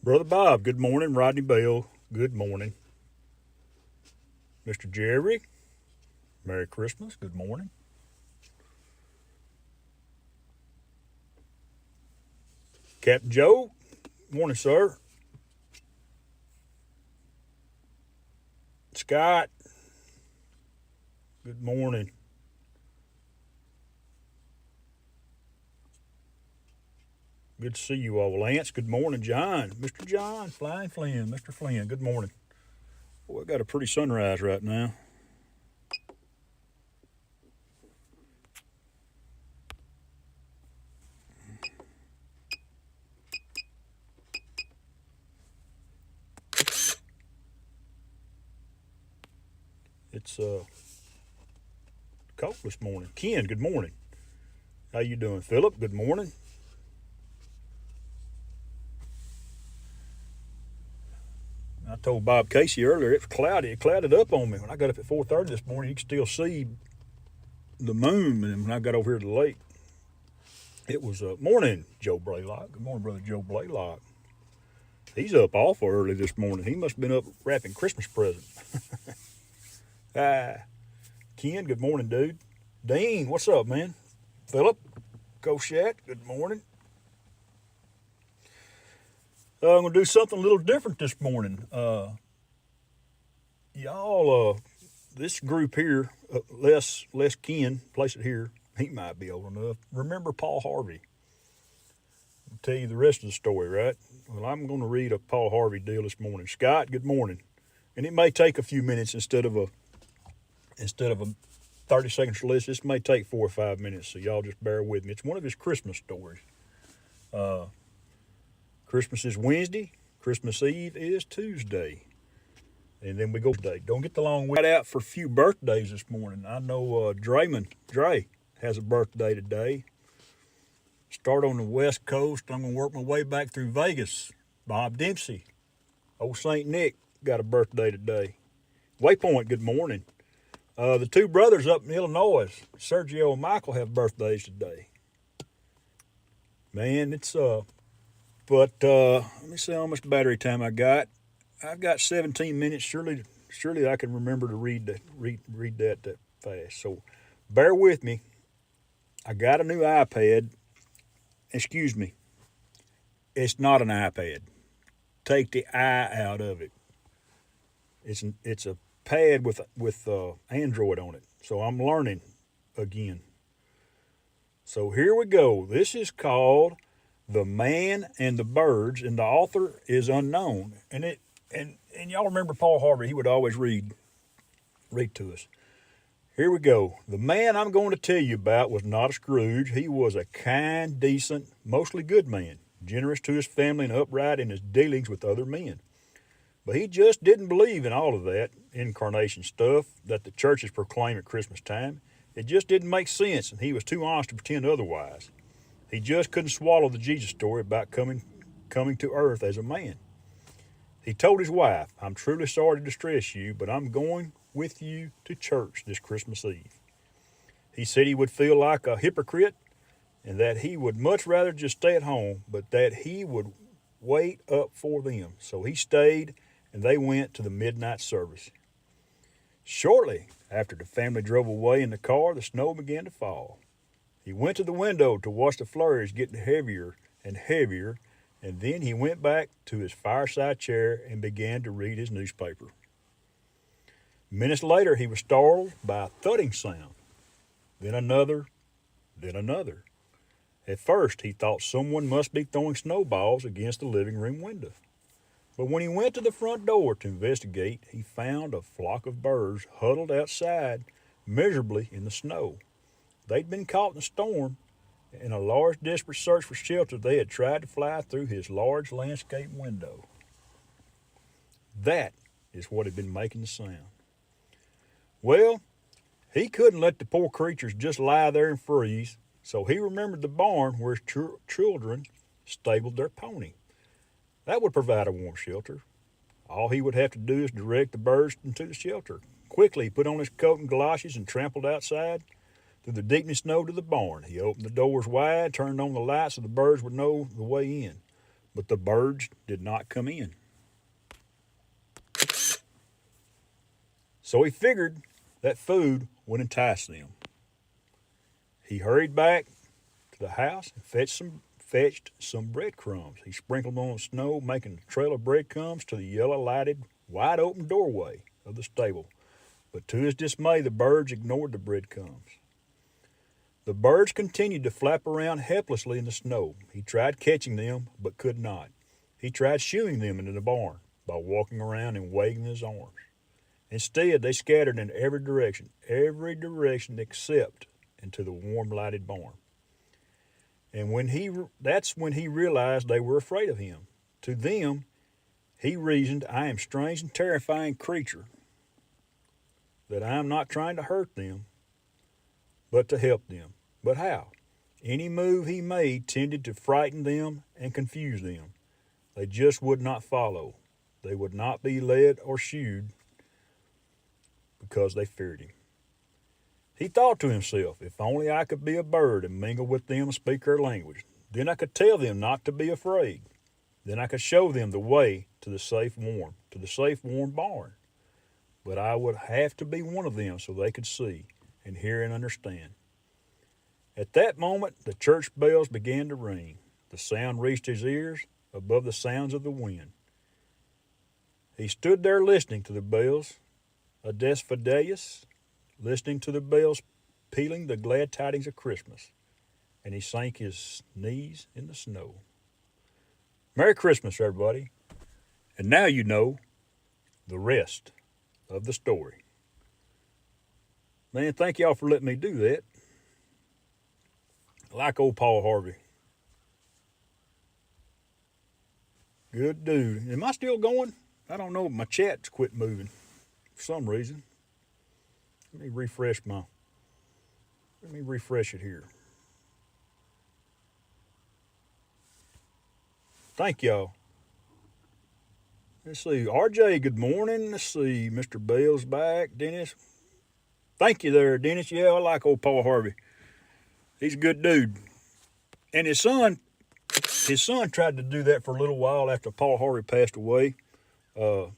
Brother Bob, good morning. Rodney Bell, good morning. Mr. Jerry, Merry Christmas, good morning. Captain Joe, morning, sir. Scott, good morning. Good to see you all. Lance, good morning. John, Mr. John, Flying Flynn, Mr. Flynn, good morning. Boy, I got a pretty sunrise right now. It's cold this morning. Ken, good morning. How you doing? Philip, good morning. I told Bob Casey earlier it was cloudy. It clouded up on me when I got up at 4:30 this morning. You could still see the moon, and when I got over here to the lake, it was morning. Joe Blaylock, good morning, brother Joe Blaylock. He's up awful early this morning. He must have been up wrapping Christmas presents. Ken, good morning, dude. Dean, what's up, man? Philip, Koshat, good morning. I'm going to do something a little different this morning. Y'all, this group here, Les Ken, place it here. He might be old enough. Remember Paul Harvey? I'll tell you the rest of the story, right? Well, I'm going to read a Paul Harvey deal this morning. Scott, good morning. And it may take a few minutes instead of a 30-second list. This may take 4 or 5 minutes, so y'all just bear with me. It's one of his Christmas stories. Christmas is Wednesday. Christmas Eve is Tuesday. And then we go today. Don't get the long way out for a few birthdays this morning. I know Dre has a birthday today. Start on the West Coast. I'm going to work my way back through Vegas. Bob Dempsey. Old St. Nick got a birthday today. Waypoint, good morning. The two brothers up in Illinois, Sergio and Michael, have birthdays today. Man, it's but let me see how much battery time I got. I've got 17 minutes. Surely I can remember to read that fast. So bear with me. I got a new iPad. Excuse me. It's not an iPad. Take the I out of it. It's a pad with Android on it. So I'm learning again. So here we go. This is called The Man and the Birds, and the author is unknown. And y'all remember Paul Harvey? He would always read to us. Here we go. The man I'm going to tell you about was not a Scrooge. He was a kind, decent, mostly good man, generous to his family and upright in his dealings with other men. But he just didn't believe in all of that incarnation stuff that the churches proclaim at Christmas time. It just didn't make sense, and he was too honest to pretend otherwise. He just couldn't swallow the Jesus story about coming to earth as a man. He told his wife, "I'm truly sorry to distress you, but I'm going with you to church this Christmas Eve." He said he would feel like a hypocrite and that he would much rather just stay at home, but that he would wait up for them. So he stayed, and they went to the midnight service. Shortly after the family drove away in the car, the snow began to fall. He went to the window to watch the flurries getting heavier and heavier, and then he went back to his fireside chair and began to read his newspaper. Minutes later, he was startled by a thudding sound, then another, then another. At first, he thought someone must be throwing snowballs against the living room window. But when he went to the front door to investigate, he found a flock of birds huddled outside miserably in the snow. They'd been caught in the storm. In a large, desperate search for shelter, they had tried to fly through his large landscape window. That is what had been making the sound. Well, he couldn't let the poor creatures just lie there and freeze, so he remembered the barn where his children stabled their pony. That would provide a warm shelter. All he would have to do is direct the birds into the shelter. Quickly, he put on his coat and galoshes and trampled outside through the deepening snow to the barn. He opened the doors wide, turned on the lights so the birds would know the way in. but the birds did not come in. So he figured that food would entice them. He hurried back to the house and fetched some breadcrumbs. He sprinkled them on the snow, making a trail of breadcrumbs to the yellow lighted, wide open doorway of the stable. But to his dismay, the birds ignored the breadcrumbs. The birds continued to flap around helplessly in the snow. He tried catching them, but could not. He tried shooing them into the barn by walking around and waving his arms. Instead, they scattered in every direction except into the warm lighted barn. And that's when he realized they were afraid of him. To them, he reasoned, I am a strange and terrifying creature, that I am not trying to hurt them, but to help them. But how? Any move he made tended to frighten them and confuse them. They just would not follow. They would not be led or shooed because they feared him. He thought to himself, if only I could be a bird and mingle with them and speak their language. Then I could tell them not to be afraid. Then I could show them the way to the safe warm barn. But I would have to be one of them so they could see and hear and understand. At that moment, the church bells began to ring. The sound reached his ears above the sounds of the wind. He stood there listening to the bells, Ades Fidelis, listening to the bells pealing the glad tidings of Christmas, and he sank his knees in the snow. Merry Christmas, everybody. And now you know the rest of the story. Man, thank y'all for letting me do that. I like old Paul Harvey. Good dude. Am I still going? I don't know. My chat's quit moving for some reason. Let me refresh it here. Thank y'all. Let's see. RJ, good morning. Let's see. Mr. Bell's back. Dennis. Thank you there, Dennis. Yeah, I like old Paul Harvey. He's a good dude. And his son tried to do that for a little while after Paul Harvey passed away. But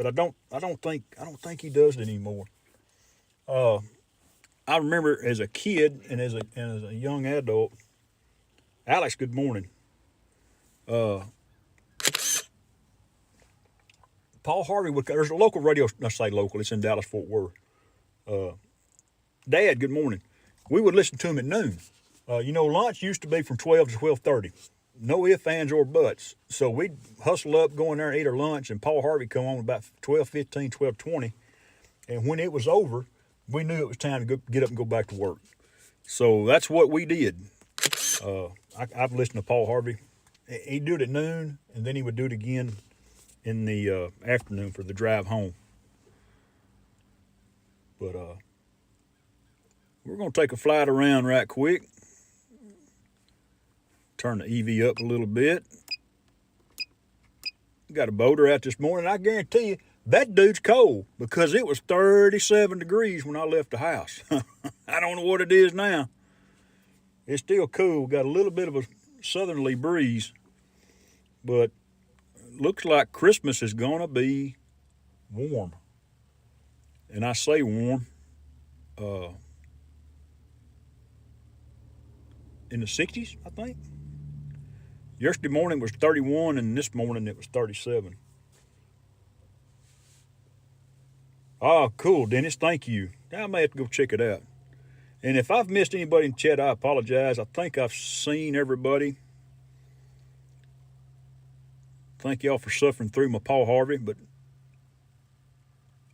I don't think he does it anymore. I remember as a kid and as a young adult. Alex, good morning. Paul Harvey there's a local radio. I say local. It's in Dallas Fort Worth. Dad, good morning. We would listen to him at noon. Lunch used to be from 12 to 12:30. No ifs, ands, or buts. So we'd hustle up, go in there and eat our lunch, and Paul Harvey come on about 12:15, 12:20. And when it was over, we knew it was time to get up and go back to work. So that's what we did. I've listened to Paul Harvey. He'd do it at noon, and then he would do it again in the afternoon for the drive home. But we're going to take a flight around right quick. Turn the EV up a little bit. Got a boater out this morning. I guarantee you, that dude's cold because it was 37 degrees when I left the house. I don't know what it is now. It's still cool. Got a little bit of a southerly breeze. But looks like Christmas is going to be warm. And I say warm. In the 60s, I think. Yesterday morning was 31, and this morning it was 37. Oh, cool, Dennis. Thank you. I may have to go check it out. And if I've missed anybody in the chat, I apologize. I think I've seen everybody. Thank y'all for suffering through my Paul Harvey, but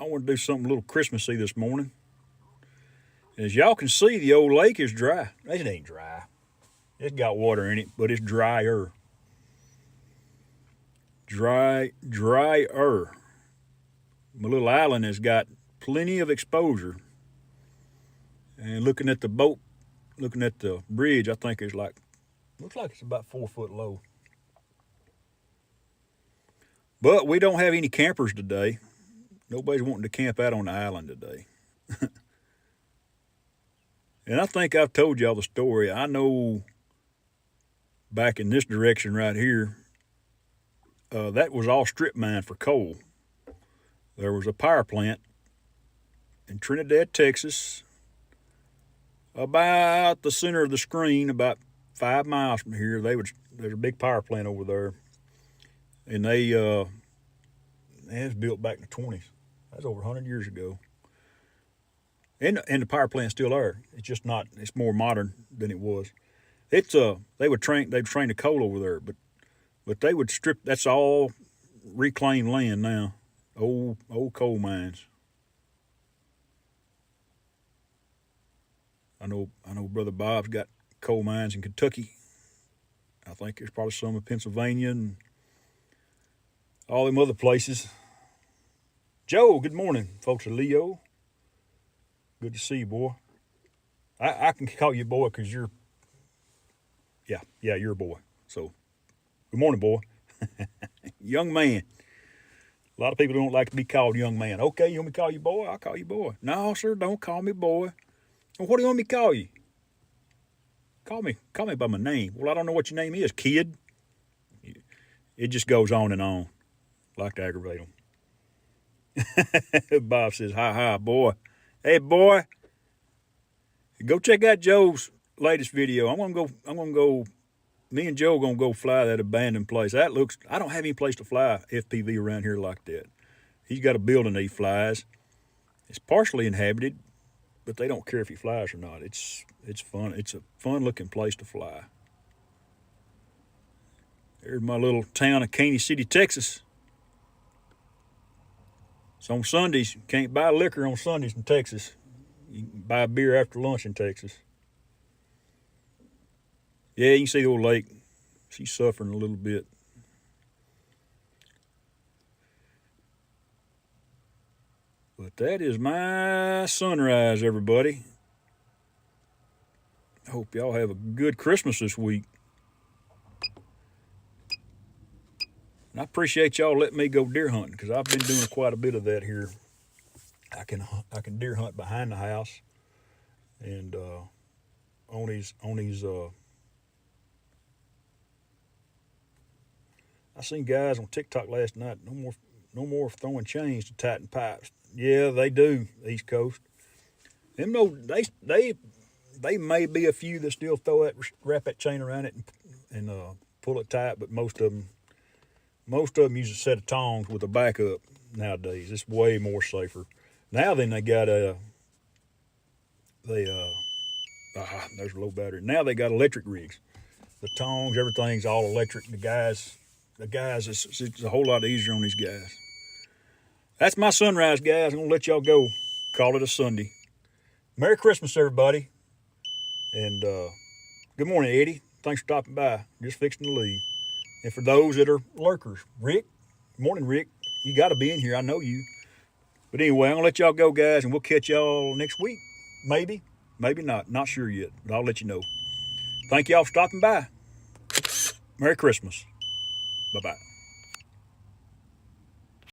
I want to do something a little Christmassy this morning. As y'all can see, the old lake is dry. It ain't dry. It's got water in it, but it's drier. Drier. My little island has got plenty of exposure. And looking at the boat, looking at the bridge, I think it's looks like it's about 4 foot low. But we don't have any campers today. Nobody's wanting to camp out on the island today. And I think I've told y'all the story. I know back in this direction right here, that was all strip mine for coal. There was a power plant in Trinidad, Texas, about the center of the screen, about 5 miles from here. There's a big power plant over there, and it was built back in the 20s. That's over 100 years ago. And the power plant's still there. It's just not. It's more modern than it was. They'd train the coal over there, but they would strip. That's all reclaimed land now. Old coal mines. I know Brother Bob's got coal mines in Kentucky. I think there's probably some in Pennsylvania and all them other places. Joe, good morning, folks. Leo, good to see you, boy. I can call you boy because you're a boy. So, good morning, boy. Young man. A lot of people don't like to be called young man. Okay, you want me to call you boy? I'll call you boy. No, sir, don't call me boy. Well, what do you want me to call you? Call me by my name. Well, I don't know what your name is, kid. It just goes on and on. Like to aggravate them. Bob says, hi, boy. Hey, boy. Go check out Joe's latest video. I'm gonna go. Me and Joe gonna go fly that abandoned place. I don't have any place to fly FPV around here like that. He's got a building that he flies. It's partially inhabited, but they don't care if he flies or not. It's fun. It's a fun looking place to fly. There's my little town of Caney City, Texas. It's on Sundays. You can't buy liquor on Sundays in Texas. You can buy beer after lunch in Texas. Yeah, you can see the old lake. She's suffering a little bit. But that is my sunrise, everybody. I hope y'all have a good Christmas this week. And I appreciate y'all letting me go deer hunting because I've been doing quite a bit of that here. I can deer hunt behind the house and on these I seen guys on TikTok last night. No more throwing chains to tighten pipes. Yeah, they do. East Coast. Them they may be a few that still wrap that chain around it and pull it tight, but most of them use a set of tongs with a backup nowadays. It's way more safer. Now then they got there's a low battery. Now they got electric rigs. The tongs, everything's all electric. The guys, it's a whole lot easier on these guys. That's my sunrise, guys. I'm going to let y'all go. Call it a Sunday. Merry Christmas, everybody. And good morning, Eddie. Thanks for stopping by. Just fixing to leave. And for those that are lurkers, Rick, good morning, Rick. You got to be in here. I know you. But anyway, I'm going to let y'all go, guys, and we'll catch y'all next week. Maybe, maybe not. Not sure yet, but I'll let you know. Thank y'all for stopping by. Merry Christmas. Bye-bye.